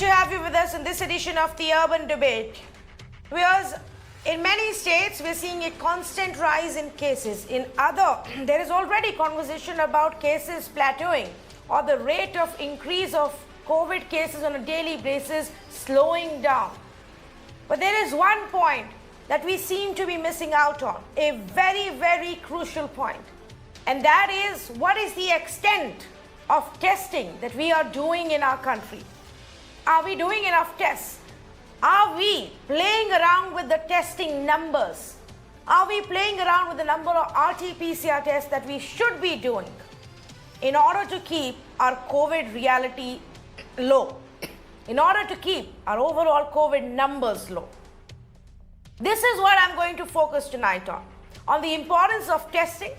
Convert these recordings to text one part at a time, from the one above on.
to have you with us in this edition of the Urban Debate. Because in many states, we're seeing a constant rise in cases. In other, there is already conversation about cases plateauing or the rate of increase of COVID cases on a daily basis slowing down. But there is one point that we seem to be missing out on, a very, very crucial point. And that is, what is the extent of testing that we are doing in our country? Are we doing enough tests? Are we playing around with the testing numbers? Are we playing around with the number of RT-PCR tests that we should be doing in order to keep our COVID reality low, in order to keep our overall COVID numbers low? This is what I'm going to focus tonight on the importance of testing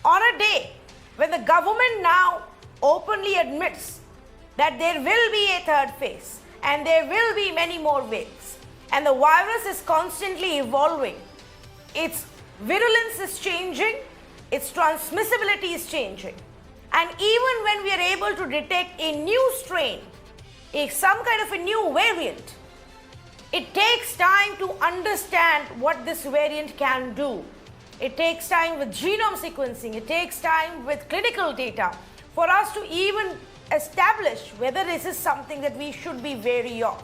on a day when the government now openly admits that there will be a third phase and there will be many more waves, and the virus is constantly evolving. Its virulence is changing, its transmissibility is changing, and even when we are able to detect a new strain, some kind of a new variant, it takes time to understand what this variant can do. It takes time with genome sequencing, it takes time with clinical data for us to even establish whether this is something that we should be wary of.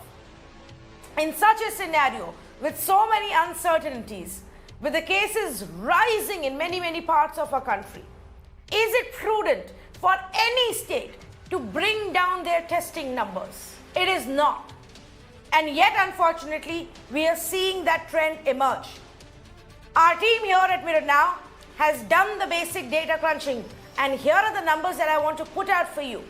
In such a scenario, with so many uncertainties, with the cases rising in many parts of our country, is it prudent for any state to bring down their testing numbers? It is not. And yet, unfortunately, we are seeing that trend emerge. Our team here at Mirror Now has done the basic data crunching, and here are the numbers that I want to put out for you.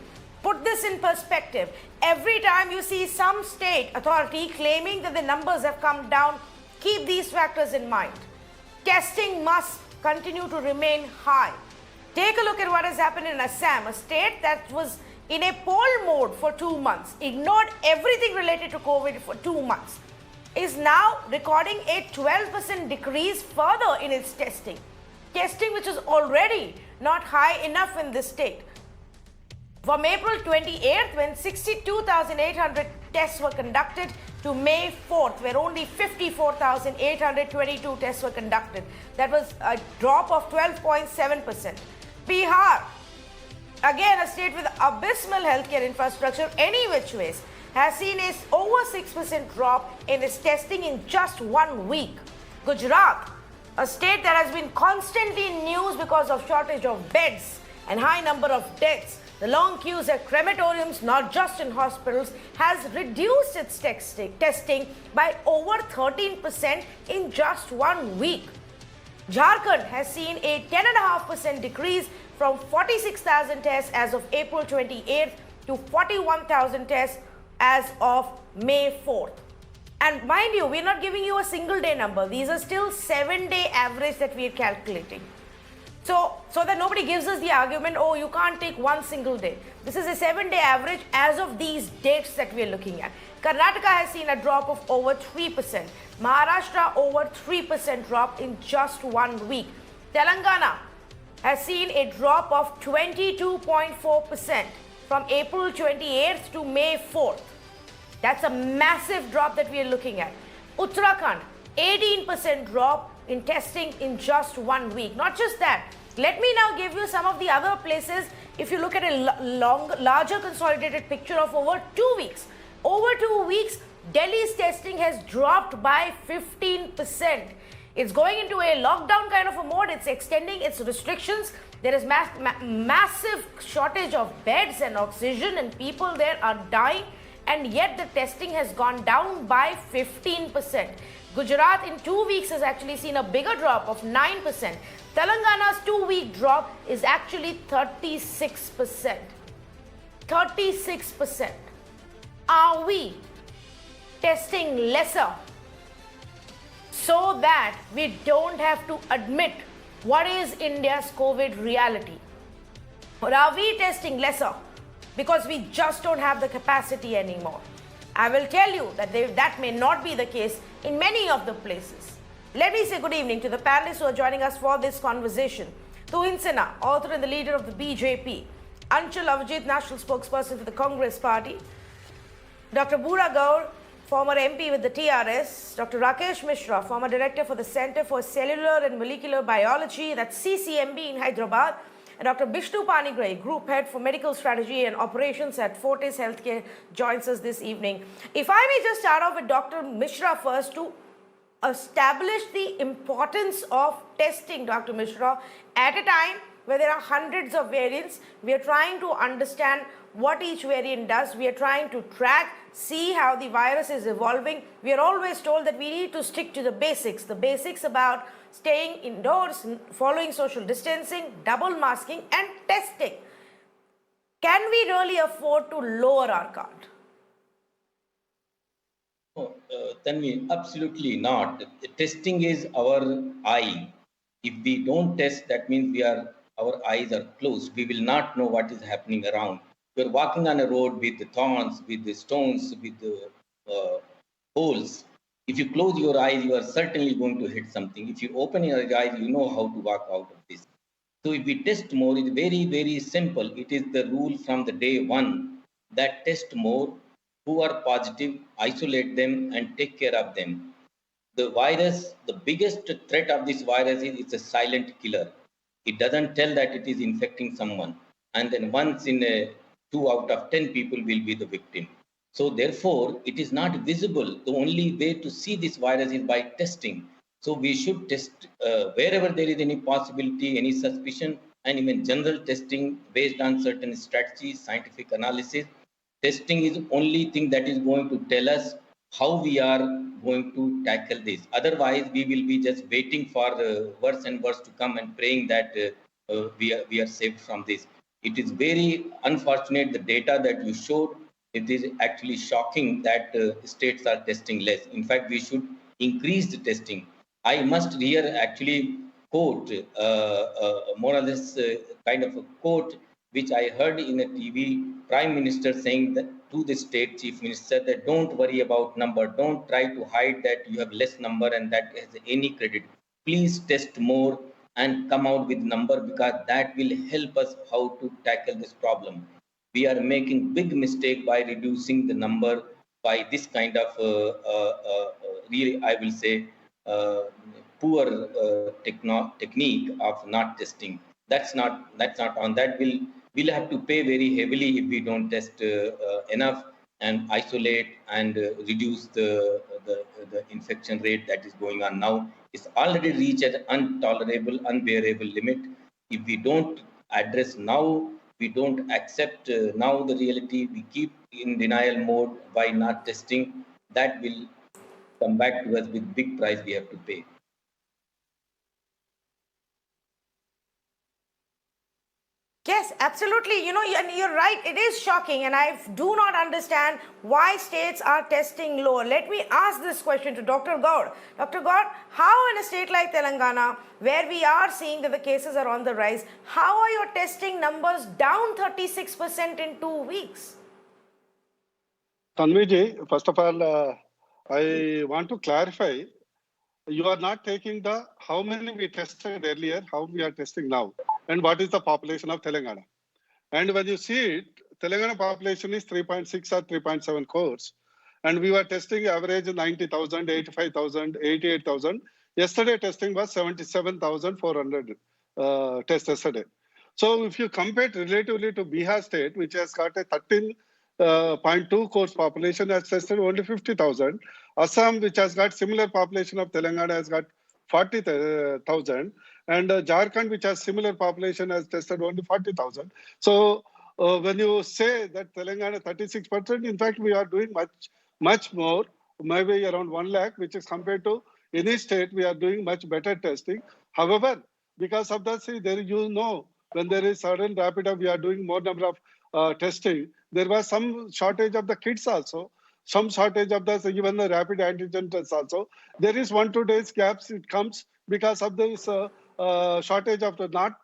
Put this in perspective. Every time you see some state authority claiming that the numbers have come down, keep these factors in mind. Testing must continue to remain high. Take a look at what has happened in Assam, a state that was in a poll mode for 2 months, ignored everything related to COVID for 2 months, is now recording a 12% decrease further in its testing. Testing which is already not high enough in this state. From April 28th, when 62,800 tests were conducted, to May 4th, where only 54,822 tests were conducted. That was a drop of 12.7%. Bihar, again a state with abysmal healthcare infrastructure any which ways, has seen a over 6% drop in its testing in just 1 week. Gujarat, a state that has been constantly in news because of shortage of beds and high number of deaths, the long queues at crematoriums, not just in hospitals, has reduced its testing by over 13% in just 1 week. Jharkhand has seen a 10.5% decrease from 46,000 tests as of April 28th to 41,000 tests as of May 4th. And mind you, we're not giving you a single day number. These are still 7-day average that we are calculating. So that nobody gives us the argument, oh, you can't take one single day. This is a 7-day average as of these dates that we're looking at. Karnataka has seen a drop of over 3%. Maharashtra over 3% drop in just 1 week. Telangana has seen a drop of 22.4% from April 28th to May 4th. That's a massive drop that we are looking at. Uttarakhand, 18% drop in testing in just 1 week. Not just that, let me now give you some of the other places. If you look at a larger consolidated picture of over 2 weeks. Over 2 weeks, Delhi's testing has dropped by 15%. It's going into a lockdown kind of a mode. It's extending its restrictions. There is massive shortage of beds and oxygen, and people there are dying. And yet the testing has gone down by 15%. Gujarat in 2 weeks has actually seen a bigger drop of 9%. Telangana's 2-week drop is actually 36%. 36%. Are we testing lesser so that we don't have to admit what is India's COVID reality? Or are we testing lesser because we just don't have the capacity anymore? I will tell you that that may not be the case in many of the places. Let me say good evening to the panelists who are joining us for this conversation. Tuhin Sinha, author and the leader of the BJP. Anchal Avijit, national spokesperson for the Congress Party. Dr. Bura Gaur, former MP with the TRS, Dr. Rakesh Mishra, former director for the Center for Cellular and Molecular Biology, that's CCMB in Hyderabad, and Dr. Bishnu Panigrai, Group Head for Medical Strategy and Operations at Fortis Healthcare, joins us this evening. If I may just start off with Dr. Mishra first to establish the importance of testing, Dr. Mishra, at a time where there are hundreds of variants. We are trying to understand what each variant does. We are trying to track, see how the virus is evolving. We are always told that we need to stick to the basics about staying indoors, following social distancing, double masking, and testing. Can we really afford to lower our guard? Then absolutely not. Testing is our eye. If we don't test, that means our eyes are closed. We will not know what is happening around. You're walking on a road with the thorns, with the stones, with the holes. If you close your eyes, you are certainly going to hit something. If you open your eyes, you know how to walk out of this. So if we test more, it's very, very simple. It is the rule from the day one that test more, who are positive, isolate them and take care of them. The virus, the biggest threat of this virus is it's a silent killer. It doesn't tell that it is infecting someone. And then once in 2 out of 10 people will be the victim. So therefore, it is not visible. The only way to see this virus is by testing. So we should test wherever there is any possibility, any suspicion, and even general testing based on certain strategies, scientific analysis. Testing is the only thing that is going to tell us how we are going to tackle this. Otherwise, we will be just waiting for worse and worse to come and praying that we are saved from this. It is very unfortunate, the data that you showed. It is actually shocking that states are testing less. In fact, we should increase the testing. I must here actually quote more or less kind of a quote which I heard in a TV Prime Minister saying that to the state chief minister that don't worry about number, don't try to hide that you have less number and that has any credit. Please test more and come out with number because that will help us how to tackle this problem. We are making big mistake by reducing the number by this kind of really, I will say, poor technique of not testing. That's not on. That we'll have to pay very heavily if we don't test enough and isolate and reduce the infection rate that is going on now. It's already reached an intolerable, unbearable limit. If we don't address now, we don't accept now the reality, we keep in denial mode by not testing, that will come back to us with big price we have to pay. Yes, absolutely. You know, and you're right. It is shocking, and I do not understand why states are testing lower. Let me ask this question to Dr. Gaur. Dr. Gaur, how in a state like Telangana, where we are seeing that the cases are on the rise, how are your testing numbers down 36% in 2 weeks? Tanviji, first of all, I want to clarify. You are not taking the how many we tested earlier, how we are testing now, and what is the population of Telangana. And when you see it, Telangana population is 3.6 or 3.7 crores. And we were testing average 90,000, 85,000, 88,000. Yesterday testing was 77,400 tests yesterday. So if you compare it relatively to Bihar state, which has got a 13.2 crores population, has tested only 50,000. Assam, which has got similar population of Telangana, has got 40,000. And Jharkhand, which has similar population, has tested only 40,000. So when you say that Telangana 36%, in fact, we are doing much more, maybe around 1 lakh, which is compared to any state, we are doing much better testing. However, because of that, when there is sudden rapid, we are doing more number of testing. There was some shortage of the kits also, some shortage of even the rapid antigen tests also. There is 1-2 days gaps. It comes because of this shortage of the not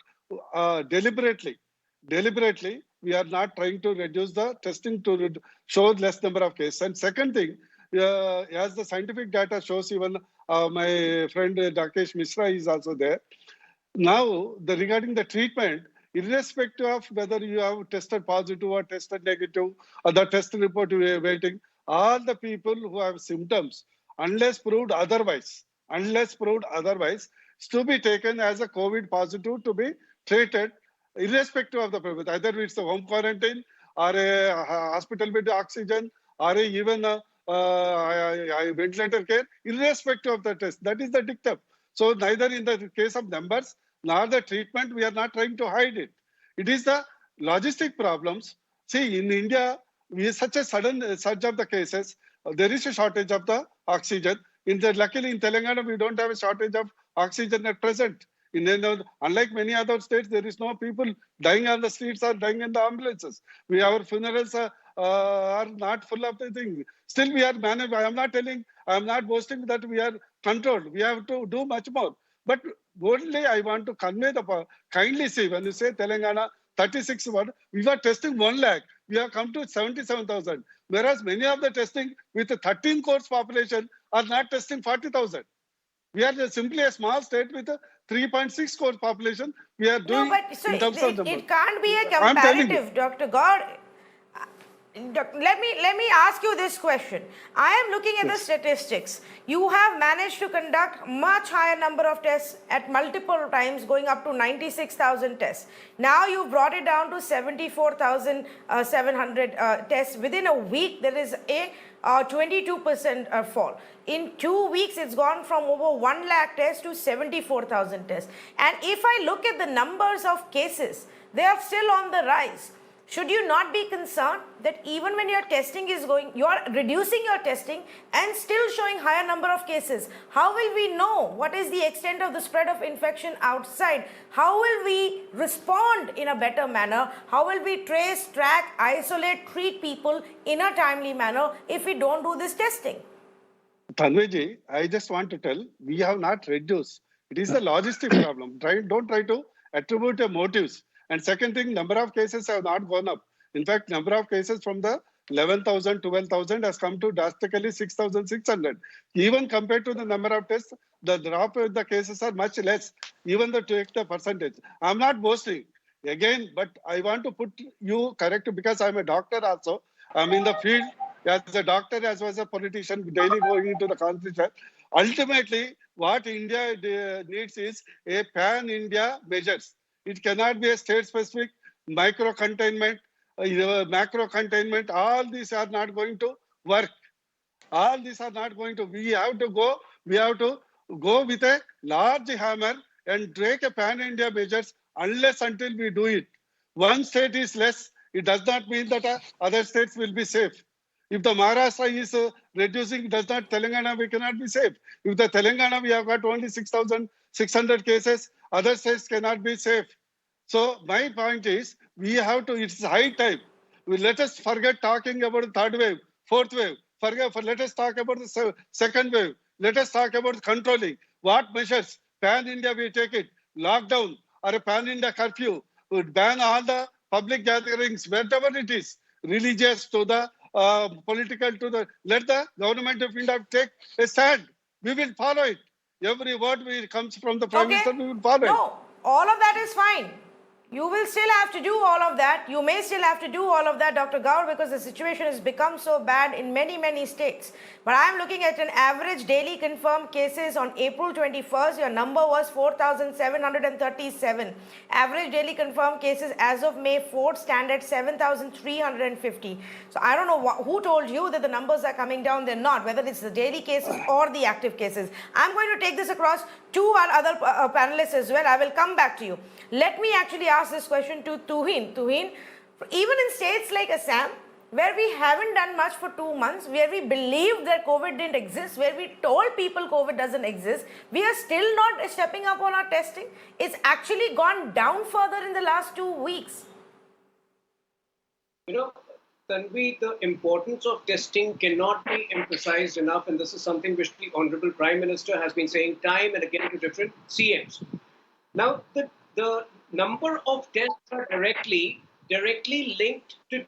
deliberately. We are not trying to reduce the testing to show less number of cases. And second thing, as the scientific data shows, even my friend Rakesh Mishra is also there. Now, regarding the treatment, irrespective of whether you have tested positive or tested negative, or the test report you are waiting, all the people who have symptoms, unless proved otherwise, is to be taken as a COVID positive to be treated irrespective of the purpose. Either it's a home quarantine or a hospital bed oxygen or even a ventilator care, irrespective of the test. That is the dictum. So neither in the case of numbers nor the treatment, we are not trying to hide it. It is the logistic problems. See, in India, we have such a sudden surge of the cases. There is a shortage of the oxygen. Luckily, in Telangana, we don't have a shortage of oxygen at present. Unlike many other states, there is no people dying on the streets or dying in the ambulances. Our funerals are not full of the thing. Still, we are managed. I am not boasting that we are controlled. We have to do much more. But only I want to convey kindly see, when you say Telangana, 36, we were testing 1 lakh. We have come to 77,000. Whereas many of the testing with a 13 crores population are not testing 40,000. We are simply a small state with a 3.6 crore population. We are doing No, but so in terms of it can't be a I'm telling comparative, Dr. God. Let me ask you this question. I am looking at the statistics. You have managed to conduct much higher number of tests at multiple times, going up to 96,000 tests. Now you brought it down to 74,700 tests. Within a week, there is a 22% fall. In 2 weeks, it's gone from over 1 lakh tests to 74,000 tests. And if I look at the numbers of cases, they are still on the rise. Should you not be concerned that even when your testing is going, you are reducing your testing and still showing higher number of cases? How will we know what is the extent of the spread of infection outside? How will we respond in a better manner? How will we trace, track, isolate, treat people in a timely manner if we don't do this testing? Tanviji, I just want to tell, we have not reduced. It is a logistic problem. Don't try to attribute the motives. And second thing, number of cases have not gone up. In fact, number of cases from the 11,000, 12,000 has come to drastically 6,600. Even compared to the number of tests, the drop in the cases are much less, even to take the percentage. I'm not boasting again, but I want to put you correct because I'm a doctor also. I'm in the field as a doctor as well as a politician, daily going into the constitution. Ultimately, what India needs is a pan-India measures. It cannot be a state-specific micro-containment, macro containment. All these are not going to work. All these are not going to. We have to go with a large hammer and take a pan-India measures unless until we do it. One state is less. It does not mean that other states will be safe. If the Maharashtra is reducing, does not Telangana, we cannot be safe. If the Telangana, we have got only 6,600 cases, other states cannot be safe. So my point is, it's high time. Let us forget talking about the third wave, fourth wave. Let us talk about the second wave. Let us talk about controlling. What measures? Pan-India, we take it. Lockdown or a pan-India curfew would ban all the public gatherings, wherever it is, religious to the political to the. Let the government of India take a stand. We will follow it. Every word comes from the Prime Minister, we will follow it. No, all of that is fine. You will still have to do all of that. You may still have to do all of that, Dr. Gaur, because the situation has become so bad in many, many states. But I am looking at an average daily confirmed cases on April 21st. Your number was 4,737. Average daily confirmed cases as of May 4th stand at 7,350. So I don't know who told you that the numbers are coming down. They're not, whether it's the daily cases or the active cases. I'm going to take this across to our other panelists as well. I will come back to you. Let me actually ask this question to Tuhin. Tuhin, even in states like Assam, where we haven't done much for 2 months, where we believed that COVID didn't exist, where we told people COVID doesn't exist, we are still not stepping up on our testing. It's actually gone down further in the last 2 weeks. You know, Tanvi, the importance of testing cannot be emphasized enough, and this is something which the Honorable Prime Minister has been saying time and again to different CMs. Now, the number of tests are directly linked to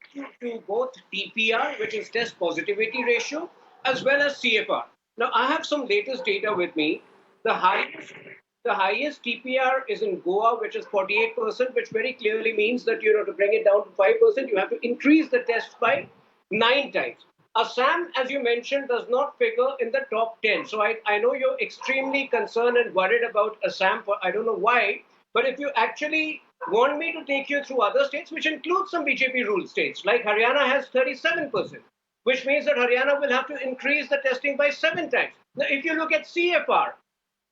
both TPR, which is test positivity ratio, as well as CFR. Now, I have some latest data with me. The highest TPR is in Goa, which is 48%, which very clearly means that to bring it down to 5%, you have to increase the test by 9 times. Assam, as you mentioned, does not figure in the top 10. So I know you're extremely concerned and worried about Assam. I don't know why. But if you actually want me to take you through other states, which include some BJP ruled states, like Haryana has 37%, which means that Haryana will have to increase the testing by 7 times. Now, if you look at CFR,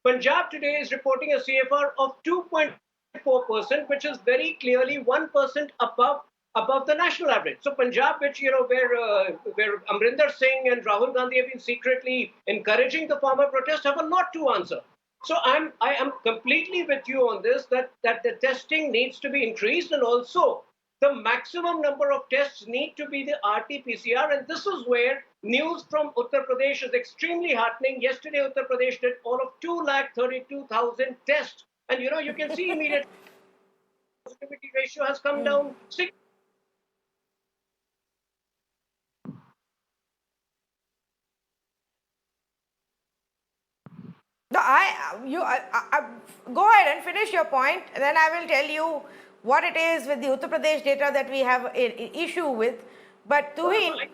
Punjab today is reporting a CFR of 2.4%, which is very clearly 1% above the national average. So Punjab, which where Amrinder Singh and Rahul Gandhi have been secretly encouraging the farmer protest, have a lot to answer. So I am completely with you on this that the testing needs to be increased, and also the maximum number of tests need to be the RT-PCR, and this is where news from Uttar Pradesh is extremely heartening. Yesterday, Uttar Pradesh did all of 232,000 tests, and you can see immediately positivity ratio has come down 6. No, go ahead and finish your point, and then I will tell you what it is with the Uttar Pradesh data that we have an issue with. But Tuhin,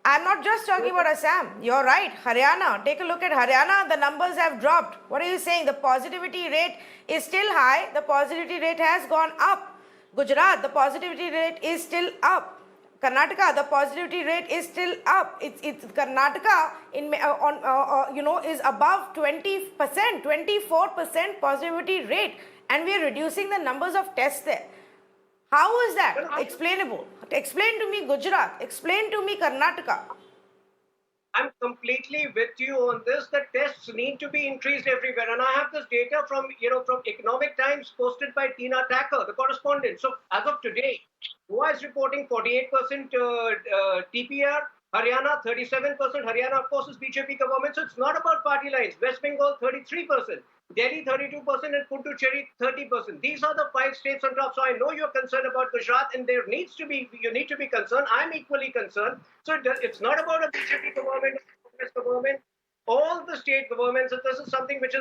I'm not just talking about Assam. You're right. Haryana, take a look at Haryana. The numbers have dropped. What are you saying? The positivity rate is still high. The positivity rate has gone up. Gujarat, the positivity rate is still up. Karnataka, the positivity rate is still up. It's Karnataka is above 20%, 24% positivity rate, and we are reducing the numbers of tests there. How is that explainable? Explain to me Gujarat. Explain to me Karnataka. I'm completely with you on this. The tests need to be increased everywhere, and I have this data from Economic Times posted by Tina Tacker, the correspondent. So as of today, Goa is reporting 48% TPR, Haryana 37%. Haryana, of course, is BJP government, so it's not about party lines. West Bengal 33%, Delhi 32%, and Puducherry 30%. These are the 5 states on top. So I know you're concerned about Gujarat, and you need to be concerned. I'm equally concerned. So it's not about a BJP government, Congress government. All the state governments, and this is something which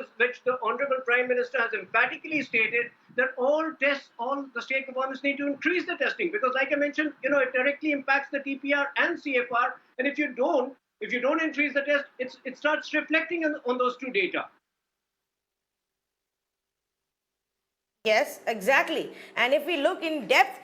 the Honorable Prime Minister has emphatically stated, that all the state governments need to increase the testing, because like I mentioned, it directly impacts the TPR and CFR. And if you don't increase the test, it starts reflecting on those two data. Yes, exactly. And if we look in depth,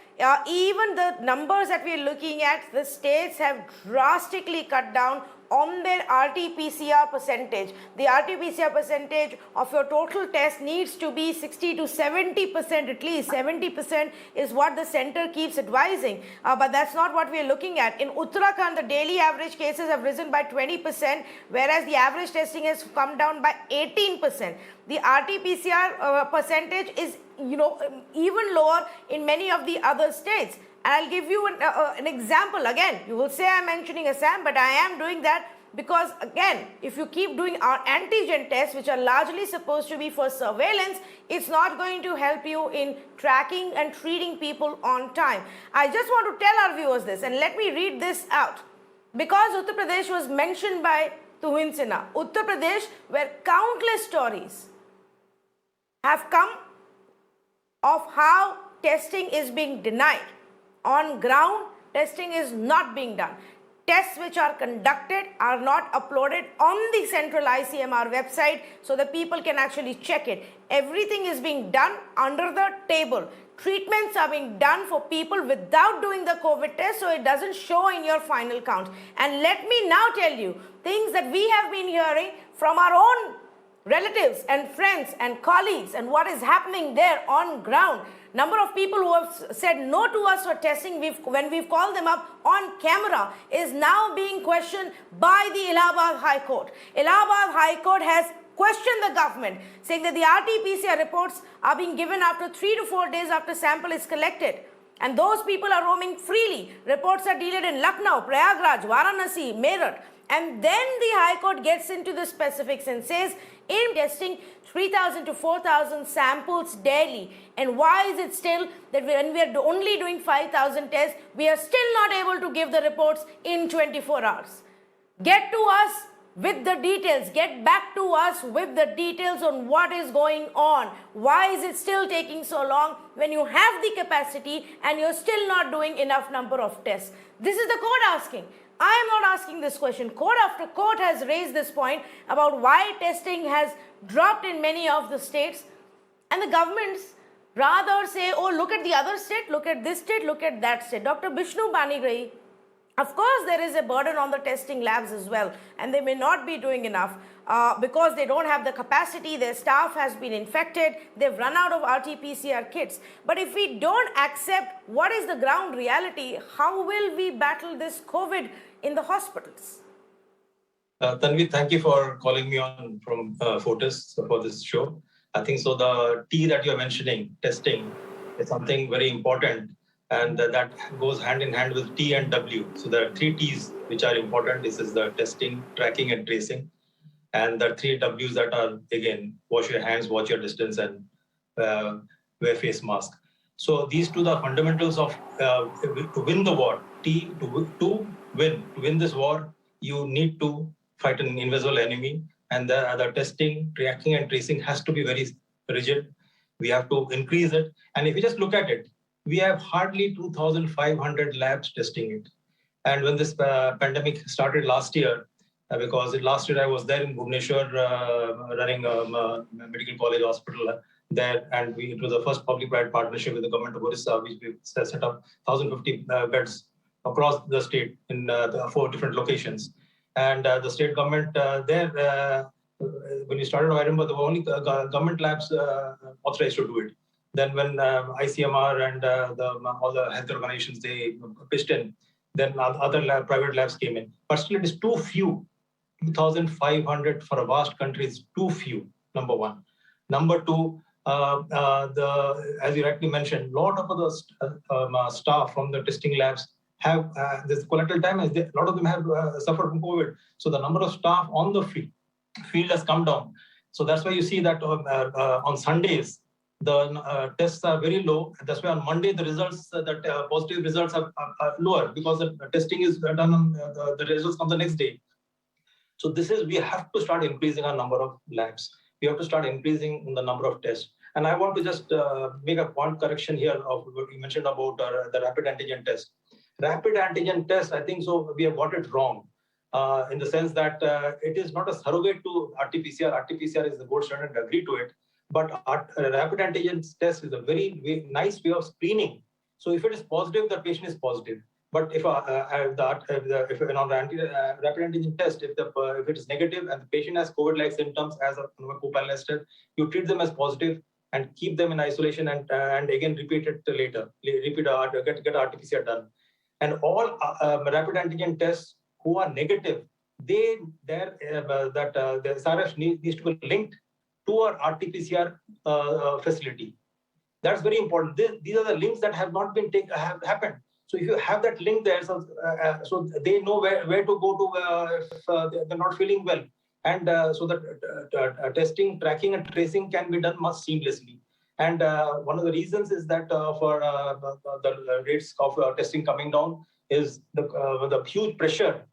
even the numbers that we are looking at, the states have drastically cut down on their RT-PCR percentage. The RT-PCR percentage of your total test needs to be 60 to 70%, at least 70% is what the center keeps advising. But that's not what we are looking at. In Uttarakhand, the daily average cases have risen by 20%, whereas the average testing has come down by 18%. The RT-PCR percentage is even lower in many of the other states. And I'll give you an example. Again, you will say I'm mentioning Assam, but I am doing that because, again, if you keep doing our antigen tests, which are largely supposed to be for surveillance, it's not going to help you in tracking and treating people on time. I just want to tell our viewers this, and let me read this out. Because Uttar Pradesh was mentioned by Tuhin Sinha, Uttar Pradesh, where countless stories have come of how testing is being denied. On ground, testing is not being done. Tests which are conducted are not uploaded on the central ICMR website so that people can actually check it. Everything is being done under the table. Treatments are being done for people without doing the COVID test, so it doesn't show in your final count. And let me now tell you things that we have been hearing from our own relatives and friends and colleagues, and what is happening there on ground. Number of people who have said no to us for testing when we've called them up on camera is now being questioned by the Allahabad High Court. Allahabad High Court has questioned the government, saying that the RT-PCR reports are being given after 3 to 4 days after sample is collected. And those people are roaming freely. Reports are delayed in Lucknow, Prayagraj, Varanasi, Meerut. And then the High Court gets into the specifics and says, in testing 3,000 to 4,000 samples daily, and why is it still that when we are only doing 5,000 tests, we are still not able to give the reports in 24 hours? Get to us with the details. Get back to us with the details on what is going on. Why is it still taking so long when you have the capacity and you're still not doing enough number of tests? This is the court asking. I am not asking this question. Court after court has raised this point about why testing has dropped in many of the states, and the governments rather say, oh, look at the other state, look at this state, look at that state. Dr. Bishnu Panigrahi, of course, there is a burden on the testing labs as well, and they may not be doing enough because they don't have the capacity, their staff has been infected, they've run out of RT-PCR kits. But if we don't accept what is the ground reality, how will we battle this COVID in the hospitals? Tanvi, thank you for calling me on from Fortis for this show. I think so. The T that you're mentioning, testing, is something very important, and that goes hand in hand with T and W. So there are 3 T's which are important. This is the testing, tracking, and tracing. And the 3 W's that are, again, wash your hands, watch your distance, and wear face mask. So these 2 are fundamentals of to win the war. T, to win this war, you need to fight an invisible enemy. And the testing, tracking, and tracing has to be very rigid. We have to increase it. And if you just look at it, we have hardly 2,500 labs testing it. And when this pandemic started last year, because last year I was there in Bhubaneswar running a medical college hospital there, and it was the first public-private partnership with the government of Orissa, which we set up 1,050 beds across the state in the 4 different locations. And the state government when we started, I remember there were only government labs authorized to do it. Then when ICMR and all the health organizations, they pitched in, then other private labs came in. But still it is too few. 2,500 for a vast country is too few, number one. Number two, as you rightly mentioned, a lot of the staff from the testing labs have this collateral damage. A lot of them have suffered from COVID. So the number of staff on the field has come down. So that's why you see that on Sundays, the tests are very low. That's why on Monday, the results, positive results are lower because the testing is done on the results come the next day. So we have to start increasing our number of labs. We have to start increasing the number of tests. And I want to just make a point correction here of what you mentioned about the rapid antigen test. Rapid antigen test, I think so we have got it wrong in the sense that it is not a surrogate to RT-PCR. RT-PCR is the gold standard, and agree to it. But rapid antigen test is a very nice way of screening. So if it is positive, the patient is positive. But if on rapid antigen test, if it is negative and the patient has COVID-like symptoms as a co-panelist, you treat them as positive and keep them in isolation and again repeat it later. Get RT-PCR done. And all rapid antigen tests who are negative, the SRF needs to be linked to our RT-PCR facility. That's very important. These are the links that have not been have happened. So if you have that link there, so they know where to go to if they're not feeling well. And so that testing, tracking, and tracing can be done much seamlessly. And one of the reasons is that for the rates of testing coming down is the huge pressure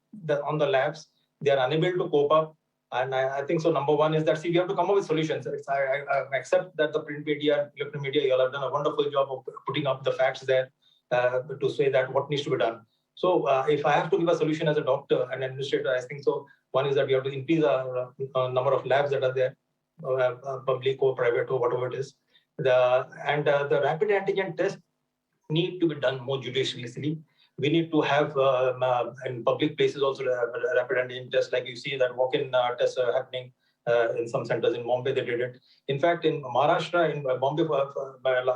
on the labs. They are unable to cope up. And I think so. Number one is that we have to come up with solutions. I accept that the print media, electronic media, you all have done a wonderful job of putting up the facts there to say that what needs to be done. So if I have to give a solution as a doctor and administrator, I think so. One is that we have to increase our number of labs that are there, public or private or whatever it is. The rapid antigen test need to be done more judiciously. We need to have in public places also rapid antigen tests, like you see that walk-in tests are happening in some centers. In Bombay, they did it. In fact, in Maharashtra, in Bombay,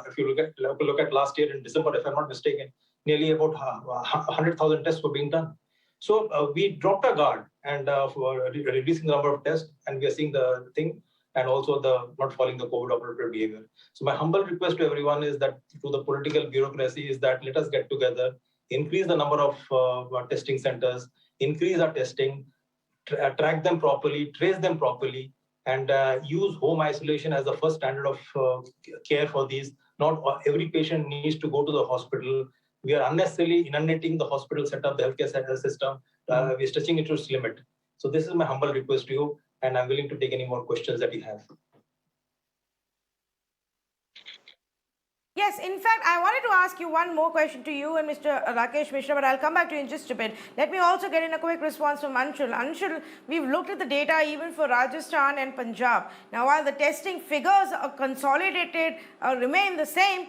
if you look at last year in December, if I'm not mistaken, nearly about 100,000 tests were being done. So we dropped our guard and for reducing the number of tests, and we are seeing the thing, and also the not following the COVID operative behavior. So my humble request to everyone is that to the political bureaucracy is that let us get together, increase the number of testing centers, increase our testing, track them properly, trace them properly, and use home isolation as the first standard of care for these. Not every patient needs to go to the hospital. We are unnecessarily inundating the hospital setup, the healthcare system. We're stretching it to its limit. So this is my humble request to you, and I'm willing to take any more questions that you have. Yes, in fact, I wanted to ask you one more question to you and Mr. Rakesh Mishra, but I'll come back to you in just a bit. Let me also get in a quick response from Anshul. Anshul, we've looked at the data even for Rajasthan and Punjab. Now, while the testing figures are consolidated, remain the same,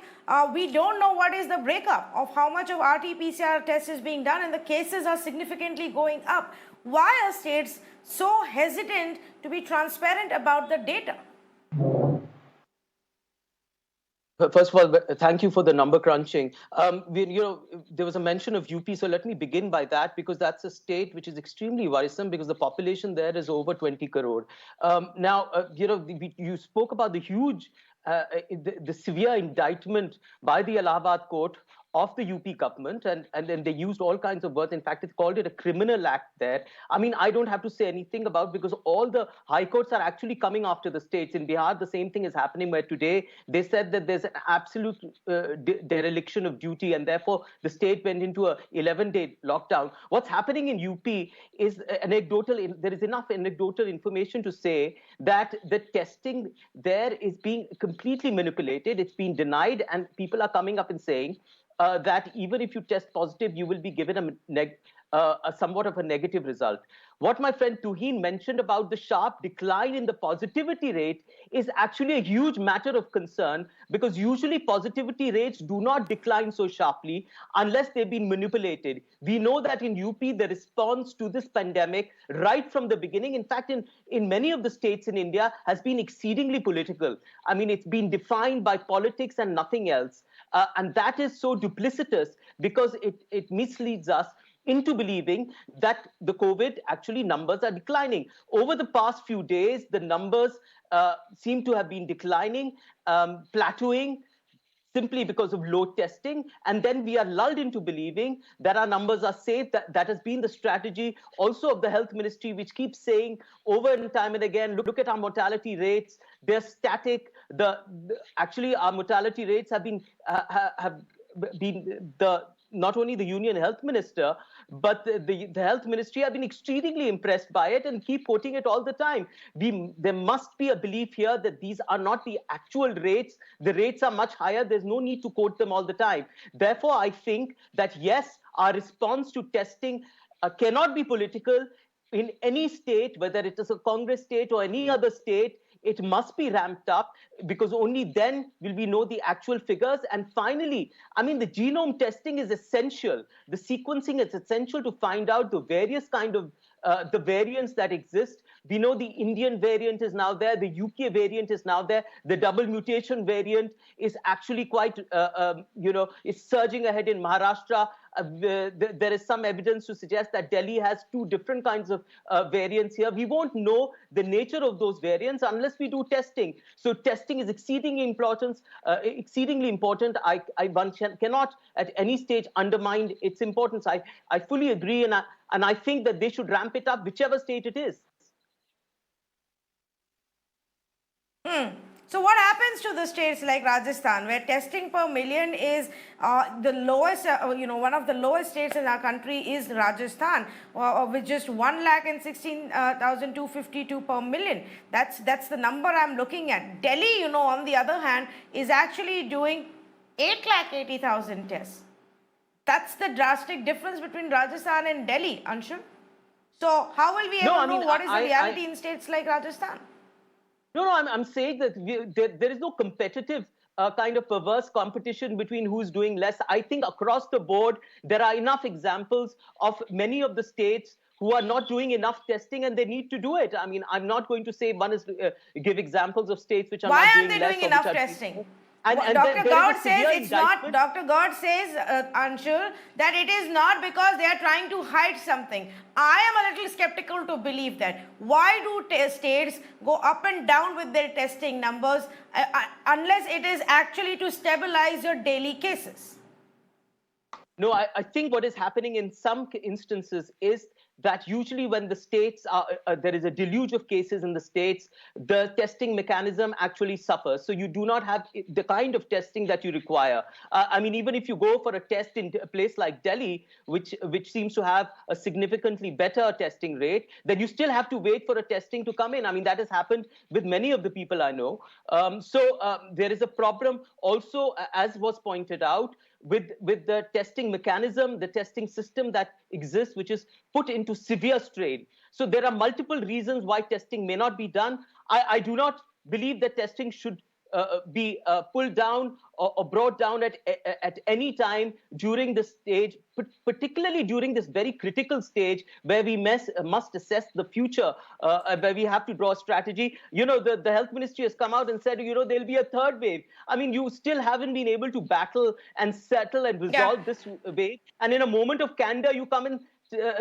we don't know what is the breakup of how much of RT-PCR test is being done, and the cases are significantly going up. Why are states so hesitant to be transparent about the data? First of all, thank you for the number crunching. There was a mention of UP, so let me begin by that, because that's a state which is extremely worrisome because the population there is over 20 crore. You spoke about the huge, the severe indictment by the Allahabad court of the UP government, and then they used all kinds of words. In fact, it called it a criminal act there. I mean, I don't have to say anything about, because all the high courts are actually coming after the states. In Bihar, the same thing is happening, where today they said that there's an absolute dereliction of duty, and therefore the state went into a 11-day lockdown. What's happening in UP is anecdotal. There is enough anecdotal information to say that the testing there is being completely manipulated. It's been denied, and people are coming up and saying that even if you test positive, you will be given a somewhat of a negative result. What my friend Tuhin mentioned about the sharp decline in the positivity rate is actually a huge matter of concern, because usually positivity rates do not decline so sharply unless they've been manipulated. We know that in UP, the response to this pandemic right from the beginning, in fact, in many of the states in India, has been exceedingly political. I mean, it's been defined by politics and nothing else. And that is so duplicitous, because it misleads us into believing that the COVID actually numbers are declining. Over the past few days, the numbers seem to have been declining, plateauing, simply because of low testing. And then we are lulled into believing that our numbers are safe. That has been the strategy also of the health ministry, which keeps saying over and time and again, look at our mortality rates. They're static. Actually, our mortality rates have been not only the Union Health Minister, but the Health Ministry have been exceedingly impressed by it and keep quoting it all the time. There must be a belief here that these are not the actual rates. The rates are much higher. There's no need to quote them all the time. Therefore, I think that, yes, our response to testing cannot be political in any state, whether it is a Congress state or any other state. It must be ramped up, because only then will we know the actual figures. And finally, I mean, the genome testing is essential. The sequencing is essential to find out the various kind of the variants that exist. We know the Indian variant is now there. The UK variant is now there. The double mutation variant is actually quite, it's surging ahead in Maharashtra. There is some evidence to suggest that Delhi has two different kinds of variants here. We won't know the nature of those variants unless we do testing. So testing is exceedingly important. One cannot at any stage undermine its importance. I fully agree, and I think that they should ramp it up, whichever state it is. So what happens to the states like Rajasthan, where testing per million is the lowest, one of the lowest states in our country is Rajasthan, with just 1,16,252 per million. That's the number I'm looking at. Delhi, on the other hand, is actually doing 8,80,000 tests. That's the drastic difference between Rajasthan and Delhi, Anshul. So how will we ever know what is the reality in states like Rajasthan? No, I'm saying that there is no competitive kind of perverse competition between who's doing less. I think across the board, there are enough examples of many of the states who are not doing enough testing, and they need to do it. I mean, I'm not going to say one is give examples of states which are not doing less. Why aren't they doing enough testing? And Dr. Gaud says it's not. Dr. Gaud says, Anshul, that it is not because they are trying to hide something. I am a little skeptical to believe that. Why do states go up and down with their testing numbers unless it is actually to stabilize your daily cases? No, I think what is happening in some instances is that usually when the states are, there is a deluge of cases in the states, the testing mechanism actually suffers. So you do not have the kind of testing that you require. I mean, even if you go for a test in a place like Delhi, which seems to have a significantly better testing rate, then you still have to wait for a testing to come in. I mean, that has happened with many of the people I know. There is a problem also, as was pointed out, with the testing mechanism, the testing system that exists, which is put into severe strain. So there are multiple reasons why testing may not be done. I do not believe that testing should be pulled down or brought down at any time during this stage, particularly during this very critical stage where we must assess the future, where we have to draw a strategy. You know, the health ministry has come out and said, you know, there'll be a third wave. I mean, you still haven't been able to battle and settle and resolve this wave. And in a moment of candor, you come and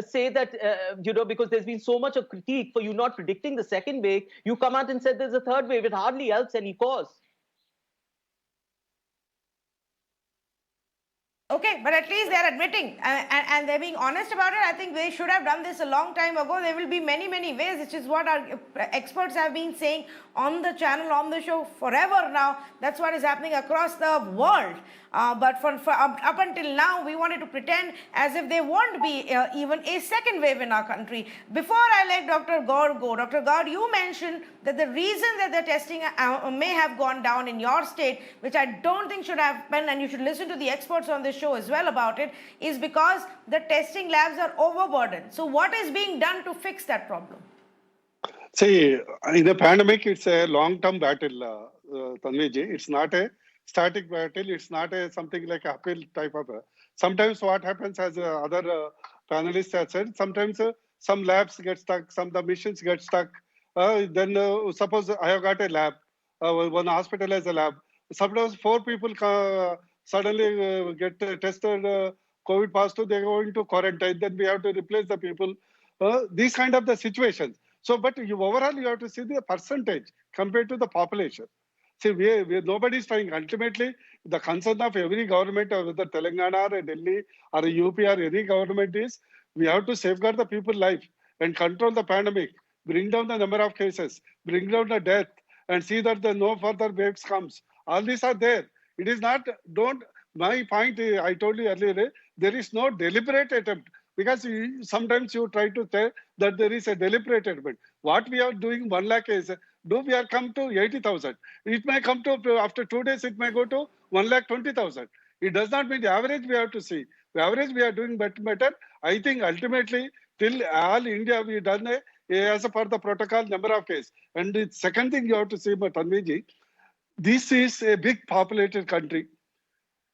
say that, you know, because there's been so much of critique for you not predicting the second wave, you come out and said there's a third wave. It hardly helps any cause. Okay, but at least they're admitting and they're being honest about it. I think they should have done this a long time ago. There will be many, many ways, which is what our experts have been saying on the channel, on the show forever now. That's what is happening across the world. But up until now, we wanted to pretend as if there won't be even a second wave in our country. Before I let Dr. Gaur go, Dr. Gaur, you mentioned that the reason that the testing may have gone down in your state, which I don't think should happen, and you should listen to the experts on this show as well about it, is because the testing labs are overburdened. So what is being done to fix that problem? See, in a pandemic, it's a long-term battle, Tanviji. It's not a static battle. It's not a something like a uphill type of. Sometimes what happens, as other panelists have said, sometimes some labs get stuck, some the machines get stuck. Then suppose I have got a lab, one hospital has a lab. Sometimes 4 people suddenly get tested COVID positive, they go into quarantine. Then we have to replace the people. These kind of the situations. So, but overall, you have to see the percentage compared to the population. See, nobody is trying. Ultimately, the concern of every government, or whether Telangana or Delhi or UP or any government, is we have to safeguard the people's life and control the pandemic, bring down the number of cases, bring down the death, and see that no further waves comes. All these are there. It is not, my point, I told you earlier, there is no deliberate attempt. Because sometimes you try to say that there is a deliberate attempt. What we are doing 1 lakh is, we are come to 80,000. It may come to, after 2 days, it may go to 1,20,000. It does not mean the average we have to see. The average we are doing better. I think ultimately, till all India, we done as per the protocol number of cases. And the second thing you have to see, Tanviji, this is a big populated country.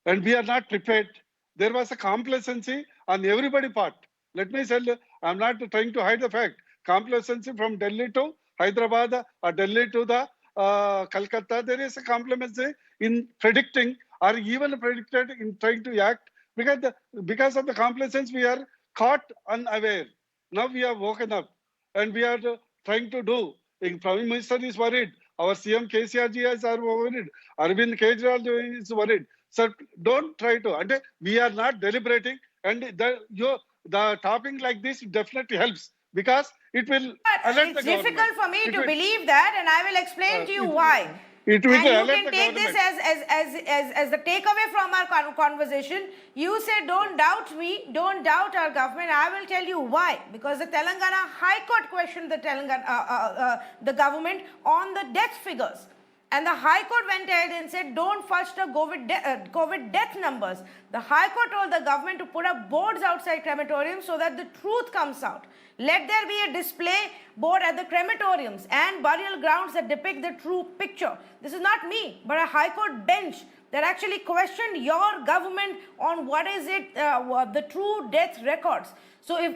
And we are not prepared. There was a complacency on everybody's part. Let me tell you, I'm not trying to hide the fact. Complacency from Delhi to Hyderabad or Delhi to the Calcutta, there is a complacency in predicting or even predicted in trying to act. Because of the complacency, we are caught unaware. Now we are woken up and we are trying to do. The Prime Minister is worried. Our CM KCRG are worried. Arvind Kejriwal is worried. So don't try to. And we are not deliberating. And the topic like this definitely helps because it will alert the government. It's difficult for me to believe that, and I will explain to you why. It will and you alert can the take this government. as the takeaway from our conversation. You said, don't doubt me, don't doubt our government. I will tell you why. Because the Telangana High Court questioned the government on the death figures. And the High Court went ahead and said, don't fudge the COVID death numbers. The High Court told the government to put up boards outside crematoriums so that the truth comes out. Let there be a display board at the crematoriums and burial grounds that depict the true picture. This is not me, but a High Court bench that actually questioned your government on what is it, the true death records. So if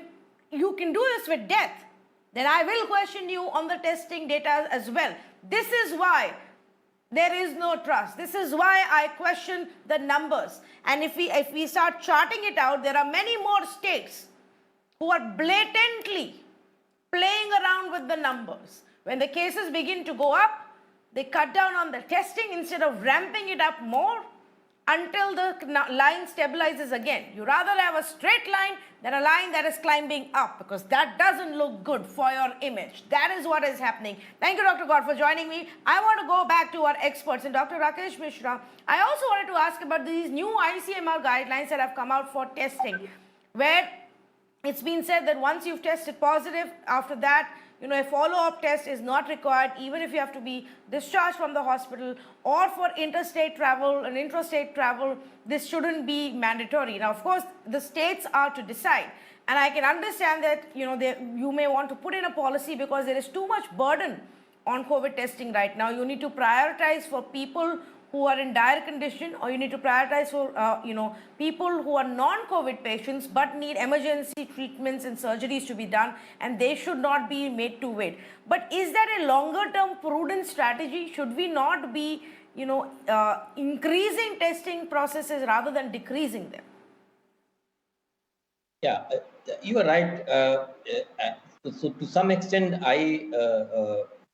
you can do this with death, then I will question you on the testing data as well. This is why there is no trust. This is why I question the numbers. And if we start charting it out, there are many more states who are blatantly playing around with the numbers. When the cases begin to go up, they cut down on the testing instead of ramping it up more. until the line stabilizes again. You rather have a straight line than a line that is climbing up, because that doesn't look good for your image. That is what is happening. Thank you, Dr. God, for joining me. I want to go back to our experts, and Dr. Rakesh Mishra. I also wanted to ask about these new ICMR guidelines that have come out for testing, where it's been said that once you've tested positive, after that, a follow-up test is not required, even if you have to be discharged from the hospital, or for interstate travel and intrastate travel, this shouldn't be mandatory. Now, of course, the states are to decide. And I can understand that, you may want to put in a policy because there is too much burden on COVID testing right now. You need to prioritize for people who are in dire condition, or you need to prioritize for people who are non-COVID patients but need emergency treatments and surgeries to be done, and they should not be made to wait. But is that a longer-term prudent strategy? Should we not be increasing testing processes rather than decreasing them? Yeah, you are right. So to some extent, I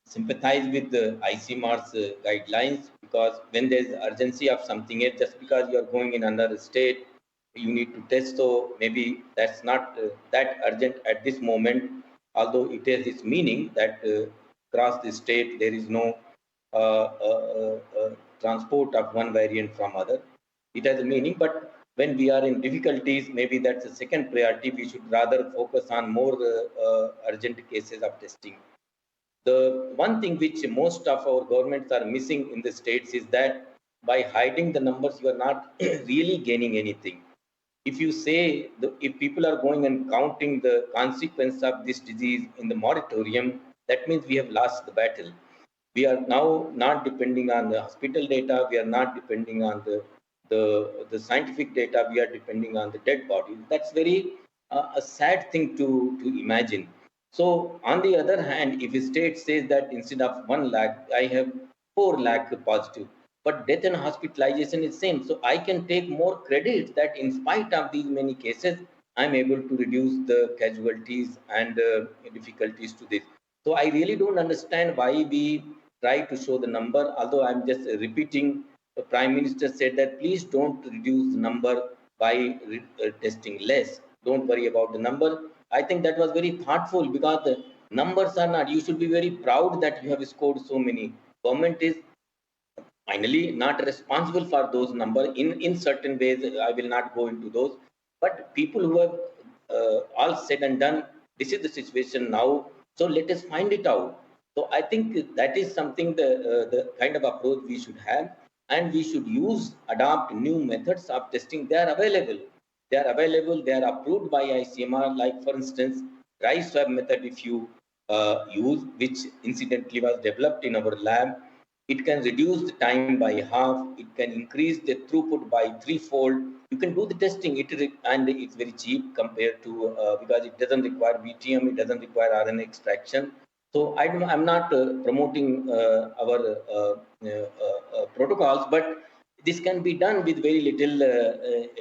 sympathize with the ICMR's guidelines, because when there is urgency of something else, just because you are going in another state, you need to test. So maybe that's not that urgent at this moment, although it has its meaning that across the state there is no transport of one variant from other. It has a meaning, but when we are in difficulties, maybe that's a second priority. We should rather focus on more urgent cases of testing. The one thing which most of our governments are missing in the states is that by hiding the numbers, you are not really gaining anything. If you say, if people are going and counting the consequence of this disease in the moratorium, that means we have lost the battle. We are now not depending on the hospital data. We are not depending on the scientific data. We are depending on the dead bodies. That's very a sad thing to imagine. So on the other hand, if a state says that instead of 1 lakh, I have 4 lakh positive, but death and hospitalization is same. So I can take more credit that in spite of these many cases, I'm able to reduce the casualties and difficulties to this. So I really don't understand why we try to show the number, although I'm just repeating, the Prime Minister said that please don't reduce the number by testing less. Don't worry about the number. I think that was very thoughtful, because the numbers are not, you should be very proud that you have scored so many. Government is finally not responsible for those numbers in certain ways. I will not go into those, but people who have all said and done, this is the situation now. So let us find it out. So I think that is something the kind of approach we should have, and we should adopt new methods of testing. They are available. They are available. They are approved by ICMR. Like for instance, dry swab method, if you use, which incidentally was developed in our lab, it can reduce the time by half. It can increase the throughput by 3-fold. You can do the testing, and it's very cheap compared to because it doesn't require VTM, it doesn't require RNA extraction. So I'm not promoting our protocols, but this can be done with very little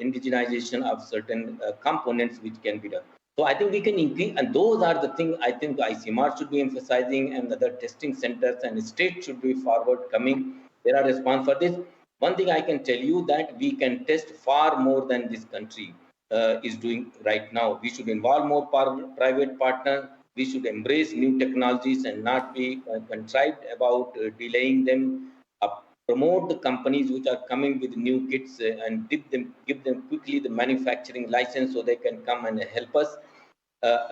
indigenization of certain components, which can be done. So I think we can increase, and those are the things I think the ICMR should be emphasizing, and other testing centers and states should be forward coming. There are response for this. One thing I can tell you that we can test far more than this country is doing right now. We should involve more private partners. We should embrace new technologies and not be contrived about delaying them. Promote the companies which are coming with new kits and give them quickly the manufacturing license so they can come and help us.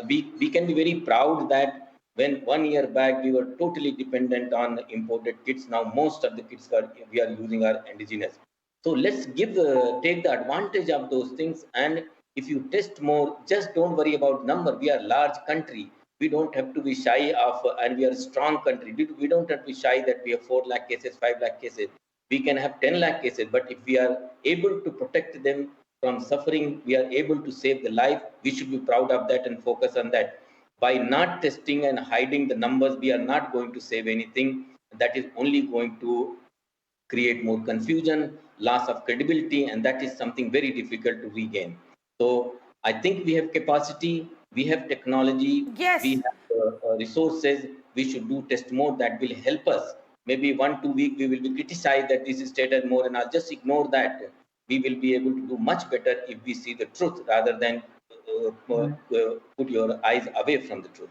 We can be very proud that when 1 year back we were totally dependent on imported kits, now most of the kits we are using are indigenous. So let's take the advantage of those things. And if you test more, just don't worry about number. We are a large country. We don't have to be shy of, and we are a strong country. We don't have to be shy that we have 4 lakh cases, 5 lakh cases. We can have 10 lakh cases, but if we are able to protect them from suffering, we are able to save the life, we should be proud of that and focus on that. By not testing and hiding the numbers, we are not going to save anything. That is only going to create more confusion, loss of credibility, and that is something very difficult to regain. So I think we have capacity. We have technology, yes. We have resources, we should do test more. That will help us. Maybe 1-2 weeks we will be criticized that this is stated more, and I'll just ignore that. we will be able to do much better if we see the truth rather than put your eyes away from the truth.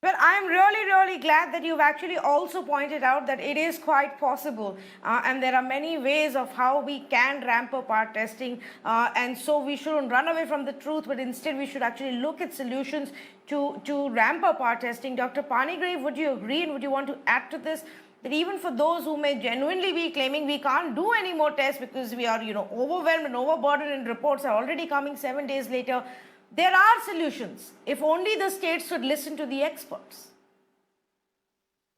Well, I'm really, really glad that you've actually also pointed out that it is quite possible, and there are many ways of how we can ramp up our testing, and so we shouldn't run away from the truth, but instead we should actually look at solutions to ramp up our testing. Dr. Panigrave, would you agree, and would you want to add to this? That even for those who may genuinely be claiming we can't do any more tests because we are, overwhelmed and overburdened and reports are already coming 7 days later, there are solutions if only the states would listen to the experts.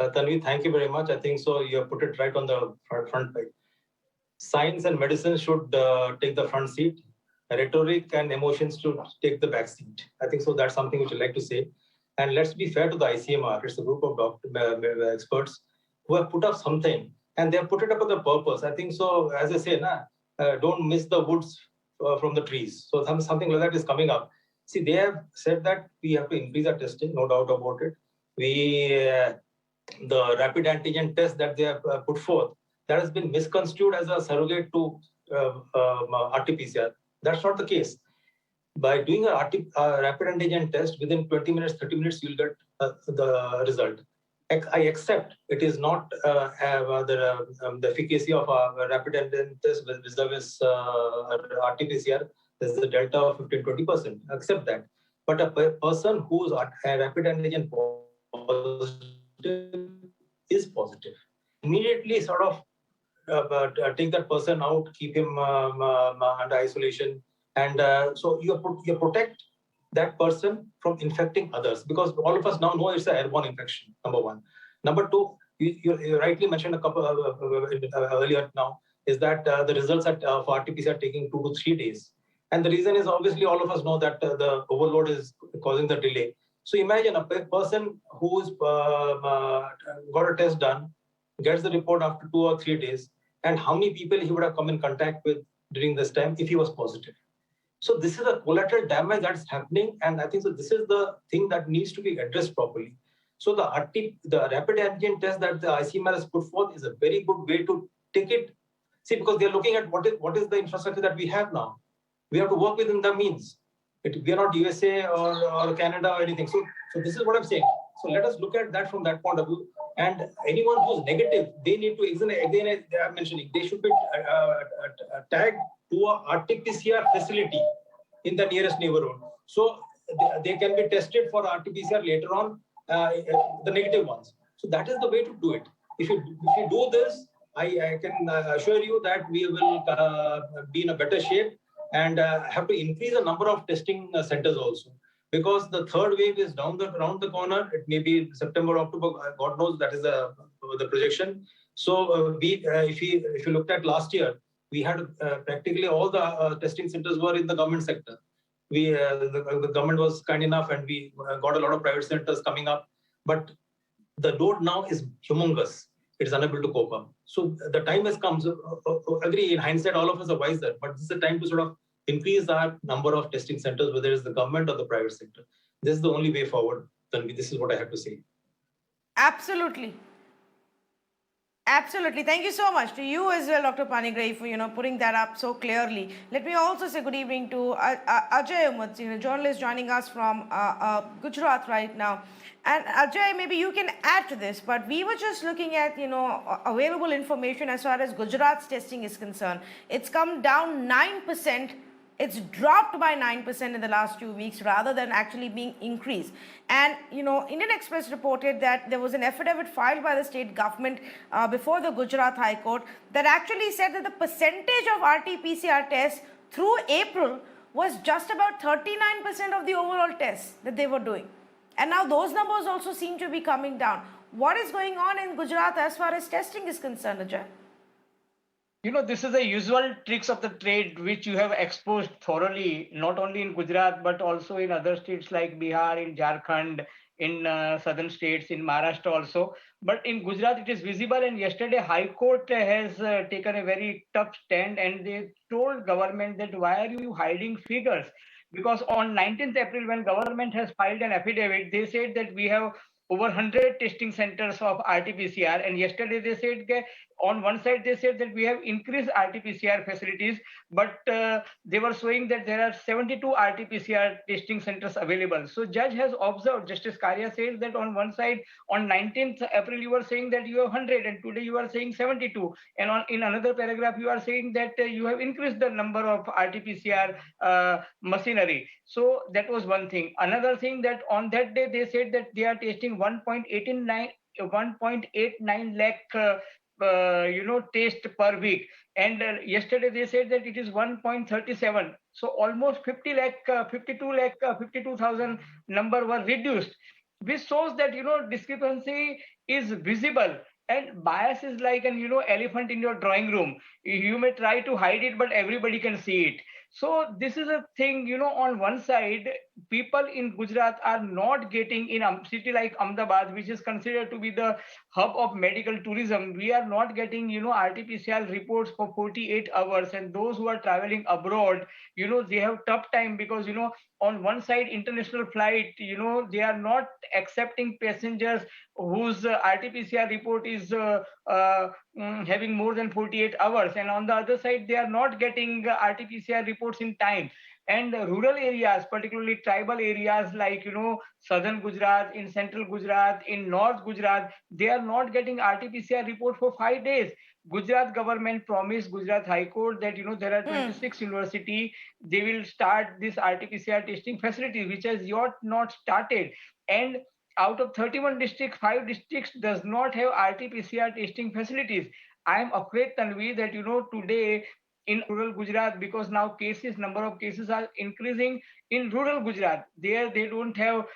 Tanvi, thank you very much. I think so. You have put it right on the front page. Science and medicine should take the front seat. Rhetoric and emotions should take the back seat. I think so. That's something which I like to say. And let's be fair to the ICMR. It's a group of experts who have put up something, and they have put it up with a purpose. I think so. As I say, don't miss the woods from the trees. So something like that is coming up. See, they have said that we have to increase our testing, no doubt about it. The rapid antigen test that they have put forth, that has been misconstrued as a surrogate to RT-PCR. That's not the case. By doing a rapid antigen test, within 20 minutes, 30 minutes, you'll get the result. I accept it is not the efficacy of a rapid antigen test vis-a-vis RT-PCR. There's a delta of 15-20%. Accept that. But a person who's a rapid antigen positive is positive. Immediately sort of take that person out, keep him under isolation. And so you protect that person from infecting others, because all of us now know it's an airborne infection, number one. Number two, you rightly mentioned a couple earlier now, is that the results for RT-PCR are taking 2 to 3 days. And the reason is obviously all of us know that the overload is causing the delay. So imagine a person who's got a test done, gets the report after 2 or 3 days, and how many people he would have come in contact with during this time if he was positive. So this is a collateral damage that's happening, and I think so this is the thing that needs to be addressed properly. So the rapid antigen test that the ICMR has put forth is a very good way to take it. See, because they're looking at what is the infrastructure that we have now. We have to work within the means. We are not USA or Canada or anything. So this is what I'm saying. So let us look at that from that point of view. And anyone who's negative, they need to, again, I'm mentioning, they should be tagged to a RT-PCR facility in the nearest neighborhood. So they can be tested for RT-PCR later on, the negative ones. So that is the way to do it. If you do this, I can assure you that we will be in a better shape and have to increase the number of testing centers also. Because the third wave is around the corner. It may be September, October, God knows, that is the projection. So if you looked at last year, we had practically all the testing centers were in the government sector. The government was kind enough, and we got a lot of private centers coming up. But the load now is humongous. It is unable to cope up. So the time has come. So, agree, in hindsight, all of us are wiser. But this is the time to sort of increase our number of testing centers, whether it's the government or the private sector. This is the only way forward. Tanvi, this is what I have to say. Absolutely. Absolutely. Thank you so much to you as well, Dr. Panigrave, for putting that up so clearly. Let me also say good evening to Ajay Ahmed, journalist joining us from Gujarat right now. And Ajay, maybe you can add to this, but we were just looking at available information as far as Gujarat's testing is concerned. It's come down 9%. It's dropped by 9% in the last 2 weeks rather than actually being increased. And, Indian Express reported that there was an affidavit filed by the state government before the Gujarat High Court that actually said that the percentage of RT-PCR tests through April was just about 39% of the overall tests that they were doing. And now those numbers also seem to be coming down. What is going on in Gujarat as far as testing is concerned, Ajay? This is the usual tricks of the trade which you have exposed thoroughly, not only in Gujarat, but also in other states like Bihar, in Jharkhand, in southern states, in Maharashtra also. But in Gujarat, it is visible. And yesterday, High Court has taken a very tough stand, and they told government that why are you hiding figures? Because on 19th April, when government has filed an affidavit, they said that we have over 100 testing centers of RT-PCR, and yesterday they said that on one side they said that we have increased RT-PCR facilities, but they were showing that there are 72 RT-PCR testing centers available. So judge has observed, Justice Karya said that on one side, on 19th April, you were saying that you have 100, and today you are saying 72. And in another paragraph, you are saying that you have increased the number of RT-PCR machinery. So that was one thing. Another thing, that on that day, they said that they are testing 1.89 lakh test per week, and yesterday they said that it is 1.37, so almost 50 lakh 52,000 number were reduced, which shows that discrepancy is visible. And bias is like an elephant in your drawing room. You may try to hide it, but everybody can see it. So this is a thing, on one side, people in Gujarat are not getting, in a city like Ahmedabad, which is considered to be the hub of medical tourism, we are not getting, RT-PCR reports for 48 hours. And those who are traveling abroad, they have tough time, because, on one side, international flight, they are not accepting passengers whose RT-PCR report is having more than 48 hours. And on the other side, they are not getting RT-PCR reports in time. And rural areas, particularly tribal areas like, southern Gujarat, in central Gujarat, in north Gujarat, they are not getting RT-PCR report for 5 days. Gujarat government promised Gujarat High Court that, there are 26 university, they will start this RT-PCR testing facility, which has yet not started. And out of 31 districts, 5 districts does not have RT-PCR testing facilities. I am afraid, Tanvi, that, today in rural Gujarat, because now number of cases are increasing in rural Gujarat. There they don't have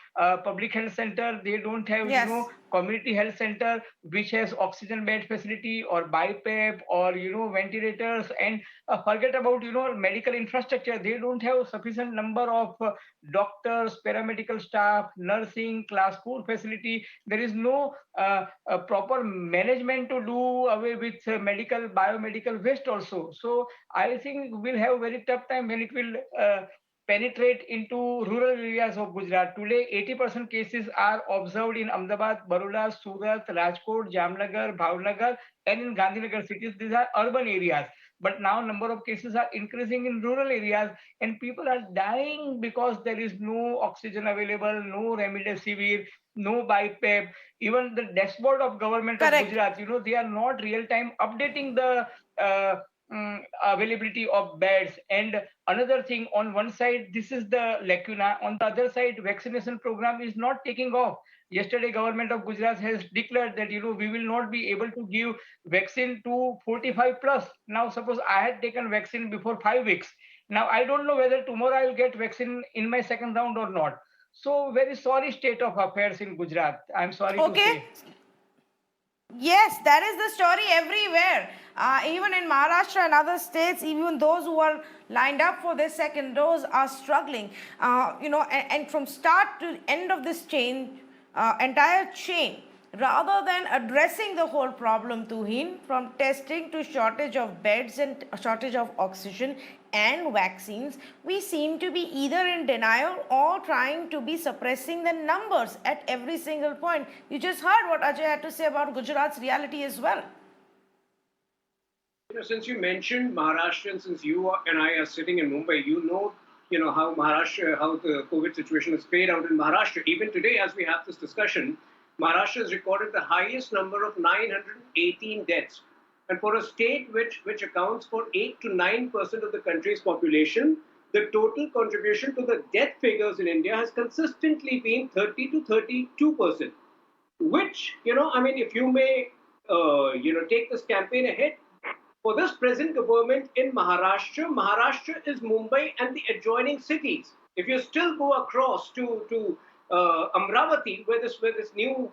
public health center, they don't have Yes. community health center which has oxygen bed facility or BiPAP or ventilators, and forget about medical infrastructure. They don't have sufficient number of doctors, paramedical staff, nursing, class 4 facility. There is no proper management to do away with medical biomedical waste also. So I think we'll have a very tough time when it will penetrate into rural areas of Gujarat. Today, 80% cases are observed in Ahmedabad, Baroda, Surat, Rajkot, Jamnagar, Bhavnagar, and in Gandhinagar cities. These are urban areas. But now number of cases are increasing in rural areas, and people are dying because there is no oxygen available, no remdesivir, no BiPAP. Even the dashboard of government of Correct. Gujarat, they are not real time updating the uh, availability of beds. And another thing, on one side, this is the lacuna. On the other side, vaccination program is not taking off. Yesterday, government of Gujarat has declared that we will not be able to give vaccine to 45 plus. Now, suppose I had taken vaccine before 5 weeks. Now I don't know whether tomorrow I will get vaccine in my second round or not. So very sorry state of affairs in Gujarat, I'm sorry to Okay. say. Yes, that is the story everywhere. Even in Maharashtra and other states, even those who are lined up for their second dose are struggling. And from start to end of this chain, entire chain, rather than addressing the whole problem, Tuhin, from testing to shortage of beds and shortage of oxygen and vaccines, we seem to be either in denial or trying to be suppressing the numbers at every single point. You just heard what Ajay had to say about Gujarat's reality as well. Since you mentioned Maharashtra, and since and I are sitting in Mumbai, how the COVID situation has played out in Maharashtra. Even today, as we have this discussion, Maharashtra has recorded the highest number of 918 deaths. And for a state which accounts for 8 to 9% of the country's population, the total contribution to the death figures in India has consistently been 30 to 32%. Which, if you may, take this campaign ahead, for this present government in Maharashtra is Mumbai and the adjoining cities. If you still go across to Amravati, where this new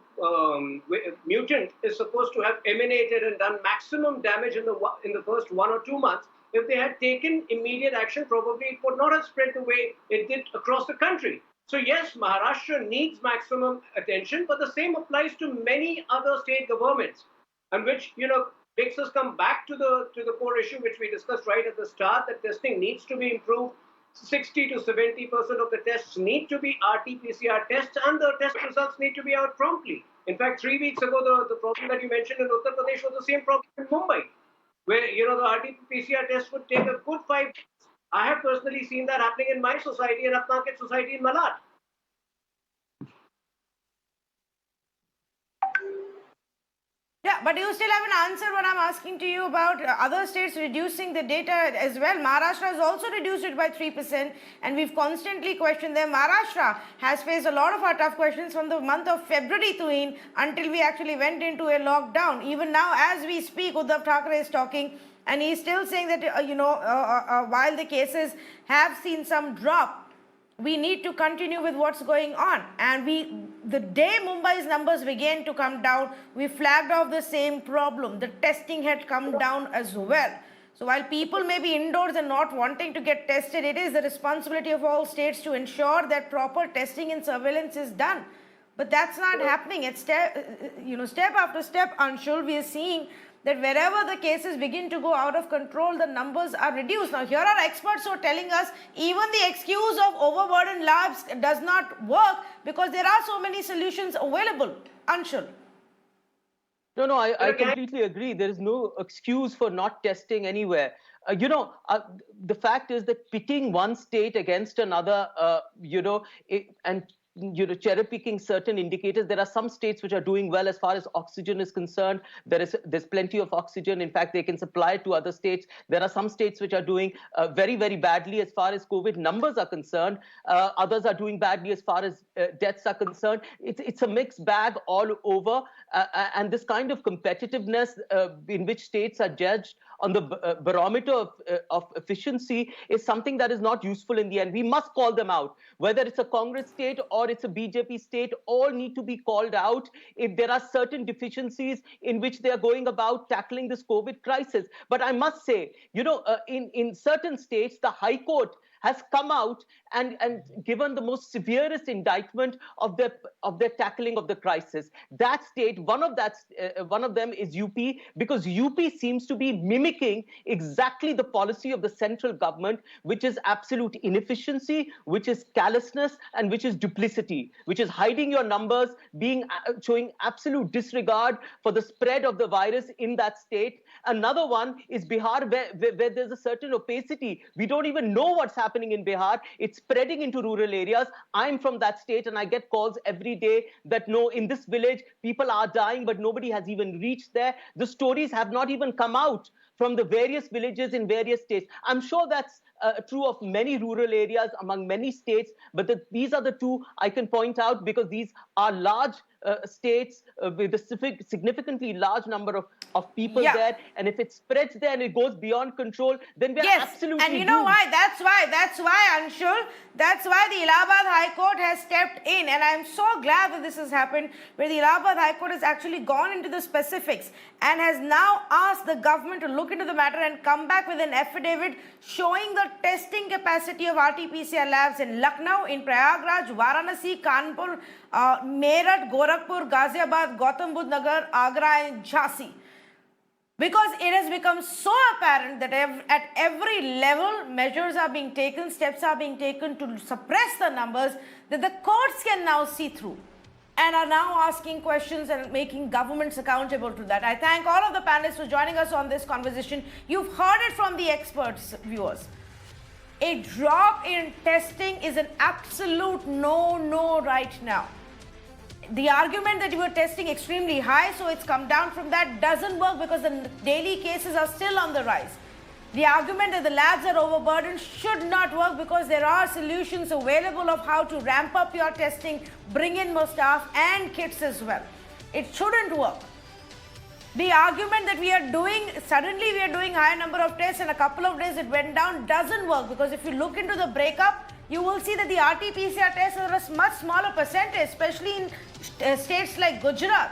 mutant is supposed to have emanated and done maximum damage in the first 1 or 2 months, if they had taken immediate action, probably it would not have spread the way it did across the country. So yes, Maharashtra needs maximum attention, but the same applies to many other state governments, and which makes us come back to the core issue which we discussed right at the start, that testing needs to be improved. 60 to 70% of the tests need to be RT-PCR tests, and the test results need to be out promptly. In fact, 3 weeks ago, the problem that you mentioned in Uttar Pradesh was the same problem in Mumbai, where the RT-PCR test would take a good 5 days. I have personally seen that happening in my society, in Upmarket society in Malad. Yeah, but you still haven't answered what I'm asking to you about other states reducing the data as well. Maharashtra has also reduced it by 3%, and we've constantly questioned them. Maharashtra has faced a lot of our tough questions from the month of February until we actually went into a lockdown. Even now, as we speak, Uddhav Thackeray is talking, and he's still saying that, while the cases have seen some drop, we need to continue with what's going on. And the day Mumbai's numbers began to come down, we flagged off the same problem. The testing had come down as well. So while people may be indoors and not wanting to get tested, it is the responsibility of all states to ensure that proper testing and surveillance is done. But that's not happening. It's step after step, Anshul, we are seeing that wherever the cases begin to go out of control, the numbers are reduced. Now, here are experts who are telling us even the excuse of overburdened labs does not work because there are so many solutions available. Anshul. No, I completely agree. There is no excuse for not testing anywhere. The fact is that pitting one state against another, and cherry picking certain indicators. There are some states which are doing well as far as oxygen is concerned. There's plenty of oxygen. In fact, they can supply it to other states. There are some states which are doing very, very badly as far as COVID numbers are concerned. Others are doing badly as far as deaths are concerned. It's a mixed bag all over. And this kind of competitiveness in which states are judged on the barometer of efficiency is something that is not useful in the end. We must call them out. Whether it's a Congress state or it's a BJP state, all need to be called out if there are certain deficiencies in which they are going about tackling this COVID crisis. But I must say, in certain states, the High Court has come out and given the most severest indictment of their tackling of the crisis. That state, one of them is UP, because UP seems to be mimicking exactly the policy of the central government, which is absolute inefficiency, which is callousness, and which is duplicity, which is hiding your numbers, showing absolute disregard for the spread of the virus in that state. Another one is Bihar, where there's a certain opacity. We don't even know what's happening in Bihar. It's spreading into rural areas. I'm from that state and I get calls every day that no, in this village, people are dying, but nobody has even reached there. The stories have not even come out from the various villages in various states. I'm sure that's true of many rural areas among many states, but these are the two I can point out because these are large states with a significantly large number of people there. And if it spreads there and it goes beyond control, then we're absolutely and you know doomed. why? That's why, Anshul, that's why the Allahabad High Court has stepped in. And I'm so glad that this has happened, where the Allahabad High Court has actually gone into the specifics and has now asked the government to look into the matter and come back with an affidavit showing the testing capacity of RT-PCR labs in Lucknow, in Prayagraj, Varanasi, Kanpur, Meerut, Gorakhpur, Ghaziabad, Gautam Budh Nagar, Agra and Jhansi. Because it has become so apparent that at every level, measures are being taken, steps are being taken to suppress the numbers that the courts can now see through and are now asking questions and making governments accountable to that. I thank all of the panelists for joining us on this conversation. You've heard it from the experts, viewers. A drop in testing is an absolute no right now. The argument that you were testing extremely high, so it's come down from that, doesn't work because the daily cases are still on the rise. The argument that the labs are overburdened should not work because there are solutions available of how to ramp up your testing, bring in more staff and kits as well. It shouldn't work. The argument that suddenly we are doing higher number of tests and a couple of days it went down doesn't work, because if you look into the breakup, you will see that the RT-PCR tests are a much smaller percentage, especially in states like Gujarat,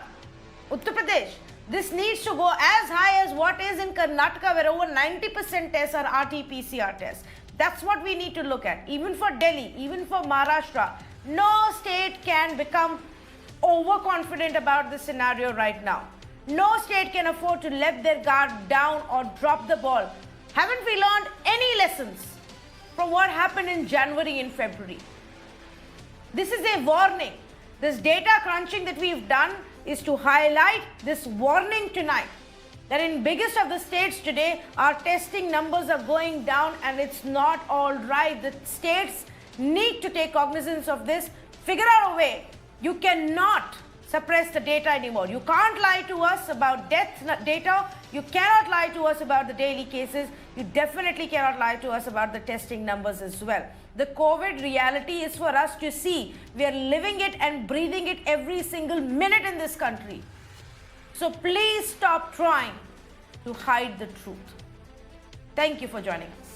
Uttar Pradesh. This needs to go as high as what is in Karnataka, where over 90% tests are RT-PCR tests. That's what we need to look at. Even for Delhi, even for Maharashtra, no state can become overconfident about this scenario right now. No state can afford to let their guard down or drop the ball. Haven't we learned any lessons from what happened in January and February? This is a warning. This data crunching that we've done is to highlight this warning tonight that in biggest of the states today, our testing numbers are going down and it's not all right. The states need to take cognizance of this, figure out a way. You cannot suppress the data anymore. You can't lie to us about death data. You cannot lie to us about the daily cases. You definitely cannot lie to us about the testing numbers as well. The COVID reality is for us to see. We are living it and breathing it every single minute in this country. So please stop trying to hide the truth. Thank you for joining us.